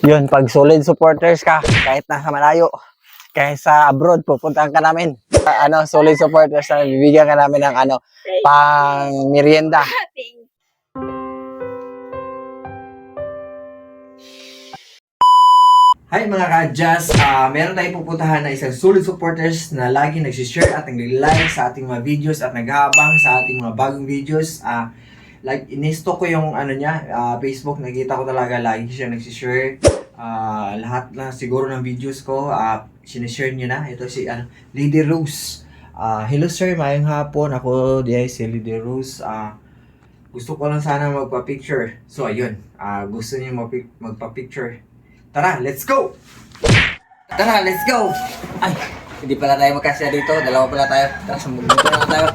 Yun, pag solid supporters ka, kahit nasa malayo, kahit sa abroad, pupuntahan ka namin. Solid supporters na bibigyan ka namin ng pang merienda. Hi mga ka-Jazz! Meron tayong pupuntahan na isang solid supporters na lagi nagsishare at nag-like sa ating mga videos at nag-aabang sa ating mga bagong videos. Like, inisto ko yung niya, Facebook, nakita ko talaga lagi siya nagsishare. Lahat na siguro ng videos ko, sinishare niyo na. Ito si Lady Rose. Hello sir, mayang hapon. Ako diay si Lady Rose. Gusto ko lang sana magpa-picture. So ayun, gusto niyo magpa-picture. Tara, let's go! Tara, let's go! Ay, hindi pala tayo magkasya dito. Dalawa pala tayo. Tara, sumugod na tayo.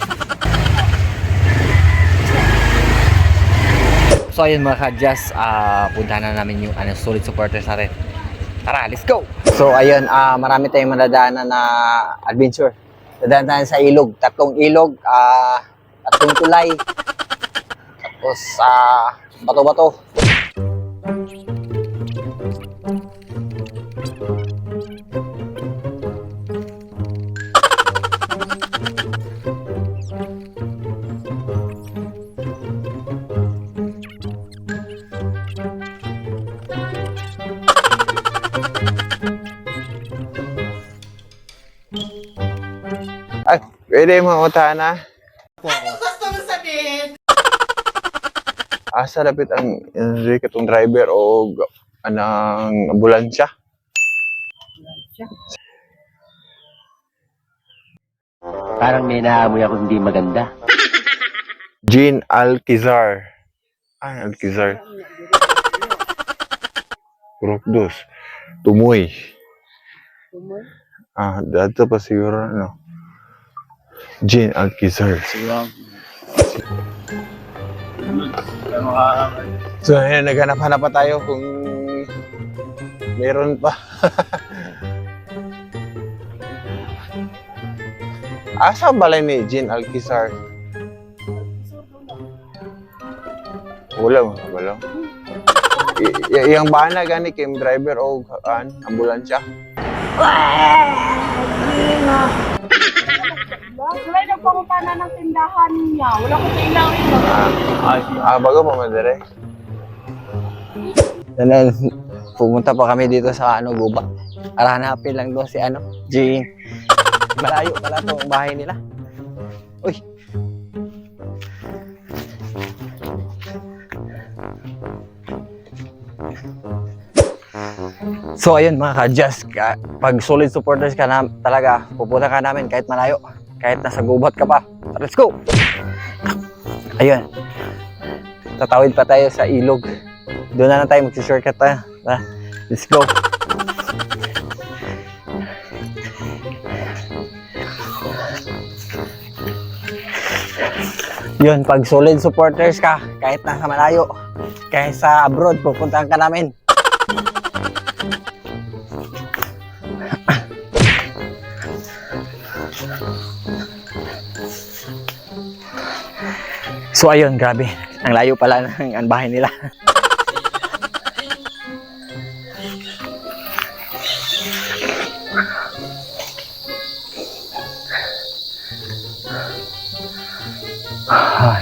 So ayun mga ka-Jazz, punta na namin yung solid supporters natin. Tara, let's go! So ayun, marami tayong madadaanan na adventure. Dadaan tayo sa ilog. 3 ilog, 3 tulay. Tapos, bato-bato. Ay, pwede mga utana. Ano gusto mo sabihin? Asa dapat ang katong driver o anang ambulansya? Parang may naamoy ako hindi maganda. Jean Alquizar. Alquizar. Kurukdos. Tumoy. Dato pa siguro Jean Alquizar. So, ayan, naghanap-hanap pa tayo kung meron pa. Asa balay ni Jean Alquizar? Wala. Yang bana gani kay driver o ambulansya? Wala na pangutana ng tindahan niya. Wala ko kailangan. Bago pa madere. Then, pumunta pa kami dito sa Guba. Hanapin lang doon si Jean. Malayo pala itong bahay nila. Uy! So ayun mga ka-Jazz, pag solid supporters ka na talaga, pupunta ka namin kahit malayo, kahit nasa gubat ka pa. Let's go! Ayun, tatawid pa tayo sa ilog. Doon na tayo mag-shortcut tayo. Let's go! Yun, pag solid supporters ka, kahit nasa malayo, kahit sa abroad, pupuntahan ka namin. So ayun, grabe. Ang layo pala ng bahay nila.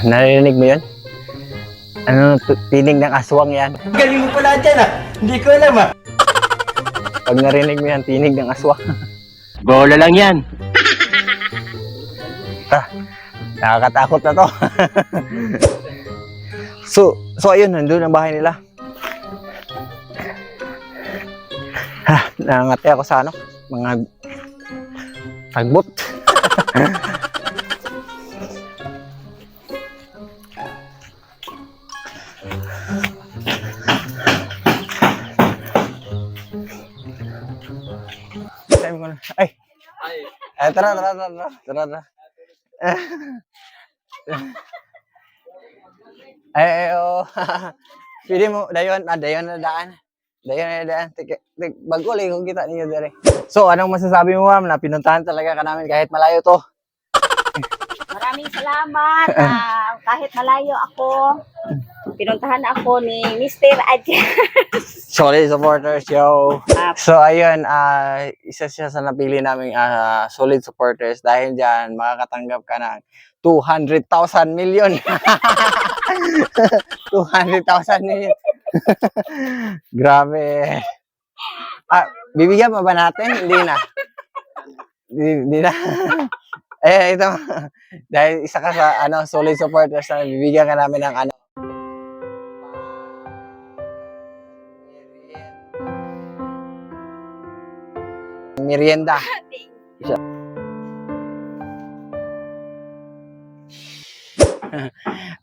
Narinig mo yun? Tinig ng aswang yan. Galing mo pala dyan Hindi ko alam Pag narinig mo yan, tinig ng aswang. Bola lang yan. Nakakatakot na to. So ayun, nandun ang bahay nila. Nangangati ako sa mga tagbot. Ay! Tara. Pwede mo, dayon na daan. Bago lang kung kita ninyo dere. So, anong masasabi mo ma'am na pinuntahan talaga ka namin kahit malayo to? Maraming salamat. Kahit malayo ako, pinuntahan ako ni Mr. Adjas. Solid supporters, yo. So, ayun, isa siya sa napili naming solid supporters. Dahil dyan, makakatanggap ka ng 200,000 million. 200,000 million. Grabe. Bibigyan pa ba natin? Hindi na. Hindi na. Ito. Dahil isa ka sa solid supporters na bibigyan ka namin ng merienda.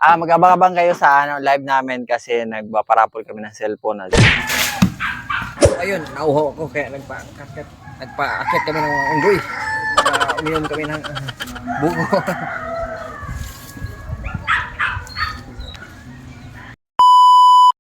Mag-abang-abang kayo sa live namin kasi nagpaparapol kami ng cellphone. Ayun, nauho ako kaya nagpa-akit kami ng unggoy. Uminom kami ng buko.